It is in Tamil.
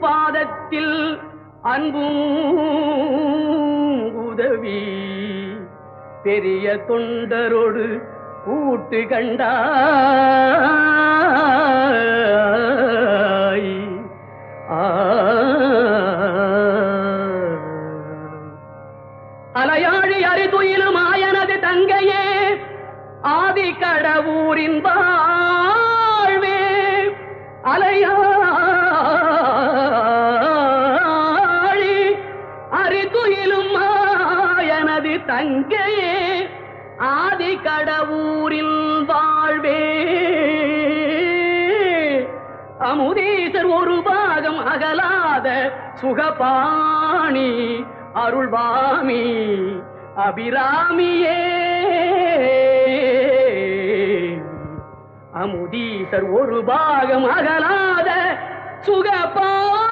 பாதத்தில் அன்பும் உதவி பெரிய தொண்டரோடு கூட்டு கண்டாய். அலையாழி அறிதுயிலும் ஆயனது தங்கையே ஆதி கடவுரின் வாழ்வே அலையாழி அறிதுயிலும் ஆயனது தங்கையே ஆதி கடவுரின் வாழ்வே அமுதீசர் ஒரு பாகம் அகலாத சுகபாணி அருள்பாமி அபிராமியே அமுதீசர் ஒரு பாகம் அகலாத சுகபா